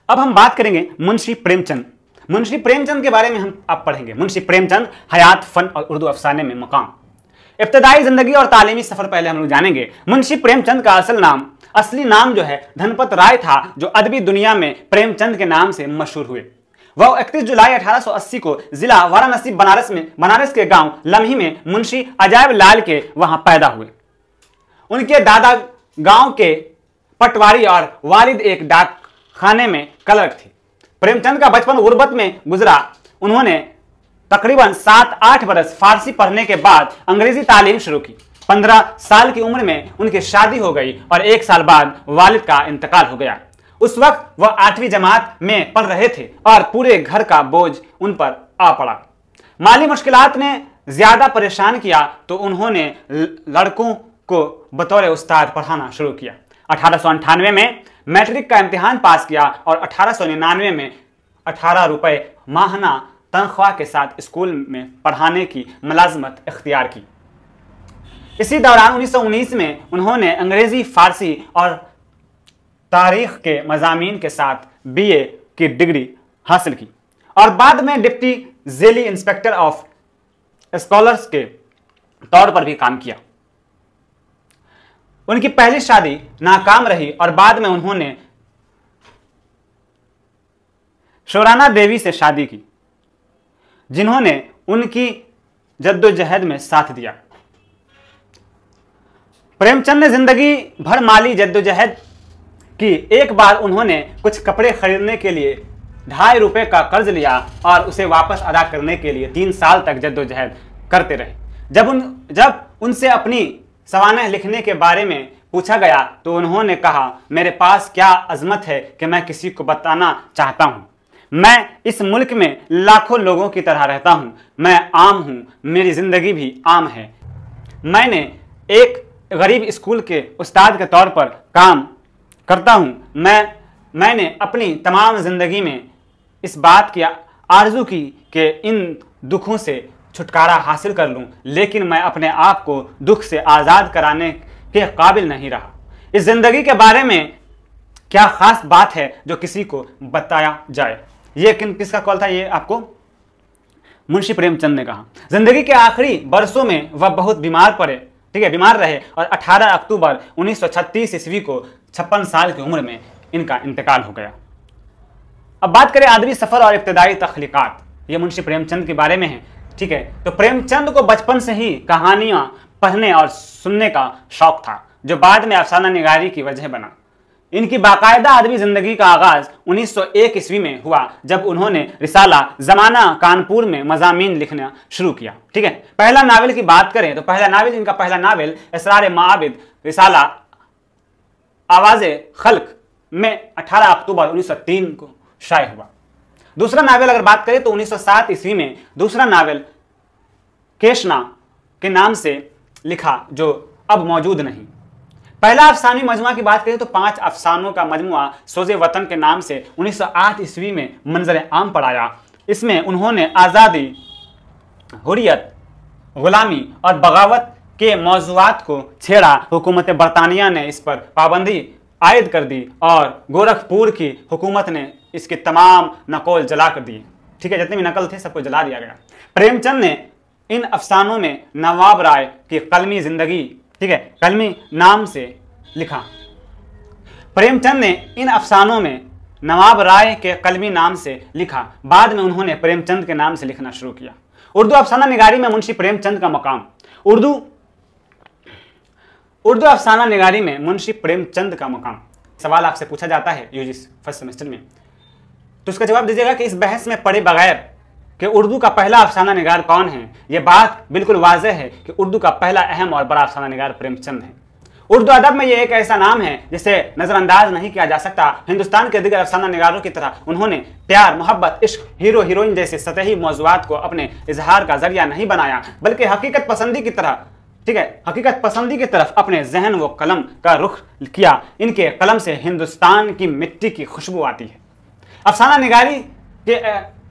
अब हम बात करेंगे मुंशी प्रेमचंद। मुंशी प्रेमचंद के बारे में हम अब पढ़ेंगे। मुंशी प्रेमचंद, हयात, फन और उर्दू अफसाने में मकाम। इब्तदाई जिंदगी और तालीमी सफर पहले हम लोग जानेंगे। मुंशी प्रेमचंद का असली नाम जो है धनपत राय था, जो अदबी दुनिया में प्रेमचंद के नाम से मशहूर हुए। वह 31 जुलाई 1880 को जिला वाराणसी बनारस के गांव लम्ही में मुंशी अजायब लाल के वहां पैदा हुए। उनके दादा गांव के पटवारी और वालिद एक डाक खाने में क्लर्क थे। प्रेमचंद का बचपन गुर्बत में गुजरा। उन्होंने तकरीबन 7-8 बरस फारसी पढ़ने के बाद अंग्रेजी तालीम शुरू की। 15 साल की उम्र में उनकी शादी हो गई और 1 साल बाद वालिद का इंतकाल हो गया। उस वक्त वह 8वीं जमात में पढ़ रहे थे और पूरे घर का बोझ उन पर आ पड़ा। माली मुश्किलात ने ज्यादा परेशान किया तो उन्होंने लड़कों को बतौर उस्ताद पढ़ाना शुरू किया। 1898 में मैट्रिक का इम्तिहान पास किया और 1899 में 18 रुपए माहना तनख्वाह के साथ स्कूल में पढ़ाने की मुलाजमत इख्तियार की। इसी दौरान 1919 में उन्होंने अंग्रेजी, फारसी और तारीख के मज़ामीन के साथ BA की डिग्री हासिल की और बाद में deputy jelly inspector of scholars के तौर पर भी काम किया। उनकी पहली शादी नाकाम रही और बाद में उन्होंने शोराना देवी से शादी की, जिन्होंने उनकी जद्दोजहद में साथ दिया। प्रेमचंद ने जिंदगी भर माली जद्दोजहद की। एक बार उन्होंने कुछ कपड़े खरीदने के लिए 2.5 रुपए का कर्ज लिया और उसे वापस अदा करने के लिए 3 साल तक जद्दोजहद करते रहे। जब उनसे अपनी सवानेह लिखने के बारे में पूछा गया तो उन्होंने कहा, मेरे पास क्या अजमत है कि मैं किसी को बताना चाहता हूँ। मैं इस मुल्क में लाखों लोगों की तरह रहता हूँ। मैं आम हूँ, मेरी जिंदगी भी आम है। मैंने एक गरीब स्कूल के उस्ताद के तौर पर काम करता हूँ। मैंने अपनी तमाम जिंदगी में इस बात की आरजू की कि इन दुखों से छुटकारा हासिल कर लूं, लेकिन मैं अपने आप को दुख से आज़ाद कराने के काबिल नहीं रहा। इस जिंदगी के बारे में क्या खास बात है जो किसी को बताया जाए। ये किसका कॉल था? ये आपको मुंशी प्रेमचंद ने कहा। जिंदगी के आखिरी बरसों में वह बहुत बीमार पड़े, ठीक है, बीमार रहे और 18 अक्टूबर 1936 ईस्वी को 56 साल की उम्र में इनका इंतकाल हो गया। अब बात करें अदबी सफर और इब्तदाई तख्लीकात। ये मुंशी प्रेमचंद के बारे में है, ठीक है। तो प्रेमचंद को बचपन से ही कहानियां पढ़ने और सुनने का शौक था, जो बाद में अफसाना निगारी की वजह बना। इनकी बाकायदा अदबी जिंदगी का आगाज 1901 ईस्वी में हुआ, जब उन्होंने रिसाला जमाना कानपुर में मज़ामीन लिखना शुरू किया, ठीक है। पहला नावल की बात करें तो इनका पहला नावल इसरार माबिद रिसाला आवाज़े खल्क में 18 अक्टूबर 1903 को शाये हुआ। दूसरा नावल अगर बात करें तो 1907 ईस्वी में दूसरा नावल केशना के नाम से लिखा, जो अब मौजूद नहीं। पहला अफसानी मजमुआ की बात करें तो 5 अफसानों का मजमुआ सोज़े वतन के नाम से 1908 ईस्वी में मंजर आम पर आया। इसमें उन्होंने आज़ादी, हुर्रियत, गुलामी और बगावत के मौज़ूआत को छेड़ा। हुकूमत बरतानिया ने इस पर पाबंदी आयद कर दी और गोरखपुर की हुकूमत ने इसके तमाम नकल जला कर दिए, ठीक है। जितने भी नकल थे सबको जला दिया गया। प्रेमचंद ने इन अफसानों में नवाब राय की कलमी जिंदगी, ठीक है, कलमी नाम से लिखा। प्रेमचंद ने इन अफसानों में नवाब राय के कलमी नाम से लिखा। बाद में उन्होंने प्रेमचंद के नाम से लिखना शुरू किया। उर्दू अफसाना निगारी में मुंशी प्रेमचंद का मकाम। उर्दू अफसाना निगारी में मुंशी प्रेमचंद का मकाम। सवाल आपसे पूछा जाता है यूजी फर्स्ट सेमेस्टर में, तो उसका जवाब दीजिएगा कि इस बहस में पढ़े बगैर कि उर्दू का पहला अफसाना निगार कौन है। यह बात बिल्कुल वाज़ेह है कि उर्दू का पहला अहम और बड़ा अफसाना निगार प्रेमचंद है। उर्दू अदब में यह एक ऐसा नाम है जिसे नज़रअंदाज नहीं किया जा सकता। हिंदुस्तान के दीगर अफसाना निगारों की तरह उन्होंने प्यार, मोहब्बत, इश्क, हीरो हीरोइन जैसे सतही मौज़ूआत को अपने इजहार का जरिया नहीं बनाया, बल्कि हकीकत पसंदी की तरह, ठीक है, हकीकत पसंदी की तरफ अपने जहन व कलम का रुख किया। इनके कलम से हिंदुस्तान की मिट्टी की खुशबू आती है। अफसाना निगारी के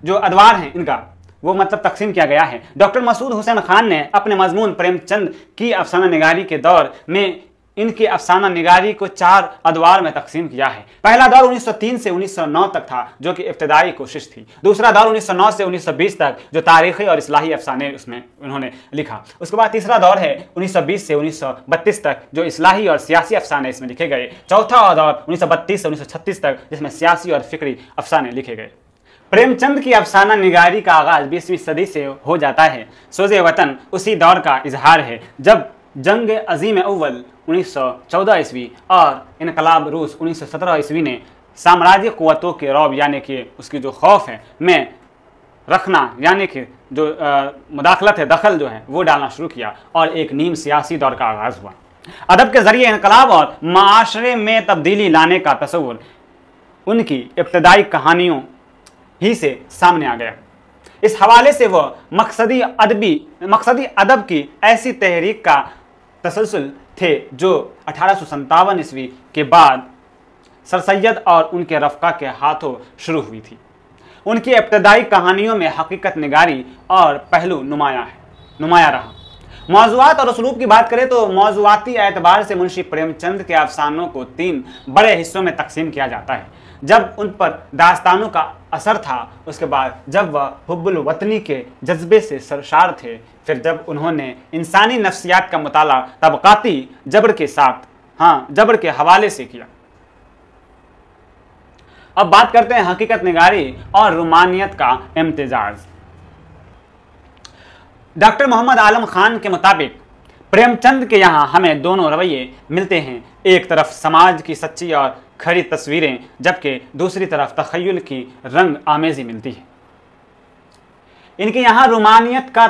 जो अदवार हैं इनका वो मतलब तकसीम किया गया है। डॉक्टर मसूद हुसैन खान ने अपने मजमून प्रेमचंद की अफसाना निगारी के दौर में इनकी अफसाना निगारी को 4 अदवार में तकसीम किया है। पहला दौर 1903 से 1909 तक था, जो कि इब्तदाई कोशिश थी। दूसरा दौर 1909 से 1920 तक, जो तारीखी और इस्लाही अफसाने उसमें उन्होंने लिखा। उसके बाद तीसरा दौर है 1920 से 1932 तक, जो इस्लाही और सियासी अफसाने इसमें लिखे गए। चौथा दौर 1932 से 1936 तक, जिसमें सियासी और फिक्री अफसाने लिखे गए। प्रेमचंद की अफसाना निगारी का आगाज 20वीं सदी से हो जाता है। सोज़े वतन उसी दौर का इजहार है, जब जंग अजीम अव्वल 1914 ईस्वी और इनकलाब रूस 1917 ईस्वी ने साम्राज्य क़ुव्वतों के रौब यानी कि उसकी जो खौफ है में रखना, यानी कि जो मुदाखलत है, दखल जो है वो डालना शुरू किया और एक नीम सियासी दौर का आगाज़ हुआ। अदब के ज़रिए इनकलाब और माशरे में तब्दीली लाने का तस्वुर उनकी इब्तदाई कहानियों ही से सामने आ गया। इस हवाले से वह मकसदी अदब की ऐसी तहरीक का तसलसल थे जो 1857 ईस्वी के बाद सर सैयद और उनके रफ़्क़ा के हाथों शुरू हुई थी। उनकी इब्तदाई कहानियों में हकीकत निगारी और पहलू नुमाया रहा। मौज़ूआत और उसलूब की बात करें तो मौज़ूआती एतबार से मुंशी प्रेमचंद के अफसानों को 3 बड़े हिस्सों में तकसीम किया जाता है। जब उन पर दास्तानों का असर था, उसके बाद जब वह हुब्बुल वतनी के जज्बे से सरशार थे, फिर जब उन्होंने इंसानी नफ्सियात का मुताला तबक़ाती जबर के हवाले से किया। अब बात करते हैं हकीकत निगारी और रुमानियत का इम्तिजाज। डॉक्टर मोहम्मद आलम खान के मुताबिक प्रेमचंद के यहाँ हमें दोनों रवैये मिलते हैं। एक तरफ समाज की सच्ची और खरी तस्वीरें, जबकि दूसरी तरफ तख़य्युल की रंग आमेज़ी मिलती है। इनके यहाँ रुमानियत का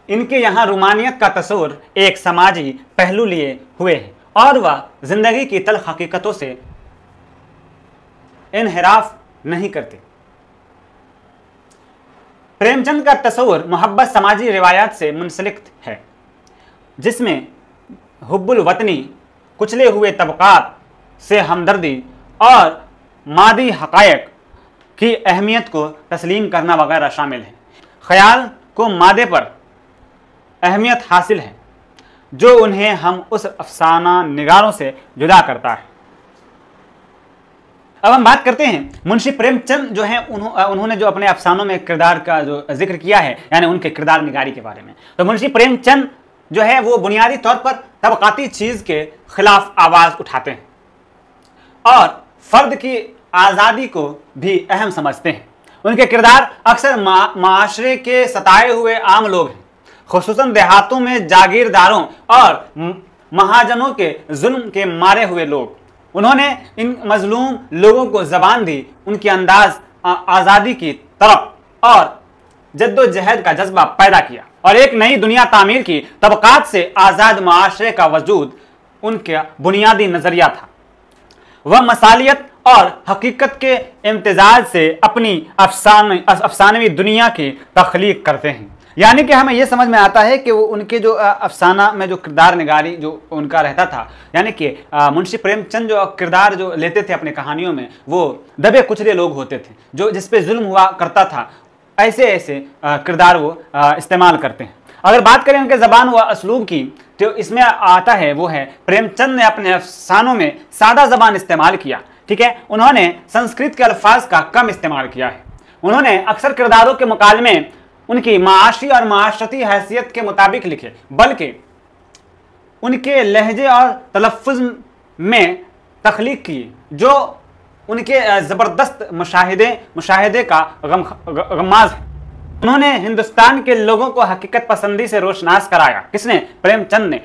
इनके यहाँ रुमानियत का तस्वुर एक समाजी पहलू लिए हुए है और वह जिंदगी की तल्ख़ हकीकतों से इनहिराफ नहीं करते। प्रेमचंद का तस्वुर मोहब्बत समाजी रिवायात से मुंसलिक है, जिसमें हुब्बुल वतनी, कुचले हुए तबक़ात से हमदर्दी और मादी हक़ायक़ की अहमियत को तस्लीम करना वगैरह शामिल है। ख़याल को मादे पर अहमियत हासिल है जो उन्हें हम उस अफसाना निगारों से जुदा करता है। अब हम बात करते हैं मुंशी प्रेमचंद जो है उन्होंने जो अपने अफसानों में किरदार का जो जिक्र किया है, यानी उनके किरदार निगारी के बारे में। तो मुंशी प्रेमचंद जो है वो बुनियादी तौर पर तबक़ाती चीज़ के खिलाफ आवाज़ उठाते हैं और फ़र्द की आज़ादी को भी अहम समझते हैं। उनके किरदार अक्सर माशरे के सताए हुए आम लोग हैं, खुसूसन देहातों में जागीरदारों और महाजनों के जुल्म के मारे हुए लोग। उन्होंने इन मजलूम लोगों को ज़बान दी, उनकी अंदाज आज़ादी की तरफ और जद्दोजहद का जज्बा पैदा किया और एक नई दुनिया तामीर की। तबक़ात से आज़ाद माशरे का वजूद उनका बुनियादी नज़रिया था। वह मसालियत और हकीकत के इम्तिजाज से अपनी अफसानवी दुनिया की तख्लीक करते हैं। यानी कि हमें यह समझ में आता है कि वो उनके जो अफसाना में जो किरदार निगारी जो उनका रहता था, यानी कि मुंशी प्रेमचंद जो किरदार जो लेते थे अपने कहानियों में, वो दबे कुचले लोग होते थे जो जिस पे जुल्म हुआ करता था, ऐसे किरदार वो इस्तेमाल करते हैं। अगर बात करें उनके ज़बान व असलूब की, तो इसमें आता है वो है प्रेमचंद ने अपने अफसानों में सादा ज़बान इस्तेमाल किया। ठीक है, उन्होंने संस्कृत के अल्फाज का कम इस्तेमाल किया है। उन्होंने अक्सर किरदारों के मुकालमे उनकी माशी और माशरती हैसियत के मुताबिक लिखे, बल्कि उनके लहजे और तलफ़्फ़ुज़ में तख्लीक की जो उनके ज़बरदस्त मुशाहिदे का गम्माज़ है। उन्होंने हिंदुस्तान के लोगों को हकीकत पसंदी से रोशनास कराया। किसने? प्रेमचंद ने।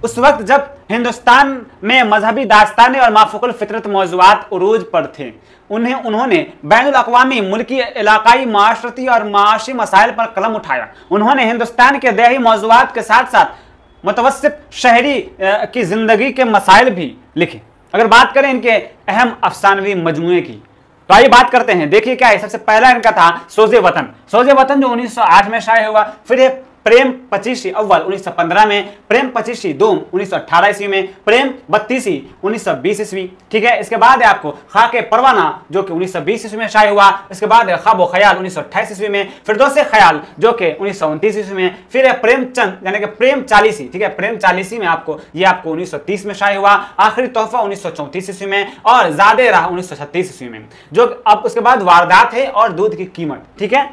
उस वक्त जब हिंदुस्तान में मजहबी दास्तानें और माफूकुल फितरत मौज़ूआत उरूज पर थे, उन्होंने बैनुल अक़वामी, मुल्की, इलाकाई, माशरती और माशी मसाइल पर कलम उठाया। उन्होंने हिंदुस्तान के देही मौज़ूआत के साथ साथ मुतवस्सित शहरी की ज़िंदगी के मसाइल भी लिखे। अगर बात करें इनके अहम अफसानवी मजमूए की, तो आइए बात करते हैं। देखिए क्या है, सबसे पहला इनका था सोज़े वतन। सोज़े वतन जो 1908 में शाये हुआ। फिर प्रेम पचीसी अव्वल 1915 में, प्रेम पचीसी दोम 1918 ईस्वी में, प्रेम बत्तीसी 1920 ईस्वी। ठीक है, इसके बाद है आपको खाके परवाना जो कि 1920 ईस्वी में शाये हुआ। इसके बाद है ख्वाब ख्याल 1928 ईस्वी में, फिरदौसे ख्याल जो कि 1929 ईस्वी में, फिर है प्रेमचंद यानी कि प्रेम चालीसी। ठीक है, प्रेम चालीसी में आपको ये आपको 1930 में शाये हुआ। आखिरी तोहफा 1934 ईस्वी में और ज़ादे राह 1936 ईस्वी में। जो अब उसके बाद वारदात है और दूध की कीमत। ठीक है,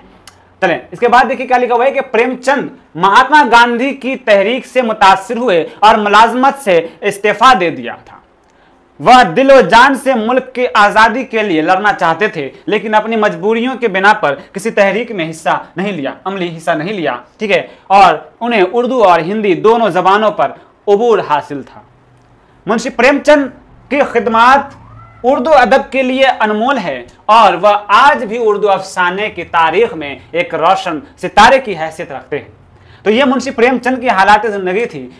चलें इसके बाद देखिए क्या लिखा हुआ है कि प्रेमचंद महात्मा गांधी की तहरीक से मुतासिर हुए और मुलाजमत से इस्तीफा दे दिया था। वह दिलो जान से मुल्क की आज़ादी के लिए लड़ना चाहते थे, लेकिन अपनी मजबूरियों के बिना पर किसी तहरीक में हिस्सा नहीं लिया, अमली हिस्सा नहीं लिया। ठीक है, और उन्हें उर्दू और हिंदी दोनों जबानों पर उबूर हासिल था। मुंशी प्रेमचंद की खिदमात उर्दू अदब के लिए अनमोल है और वह आज भी उर्दू अफसाने की तारीख में एक रोशन सितारे की हैसियत रखते हैं। तो ये मुंशी प्रेमचंद की हालात ज़िंदगी थी।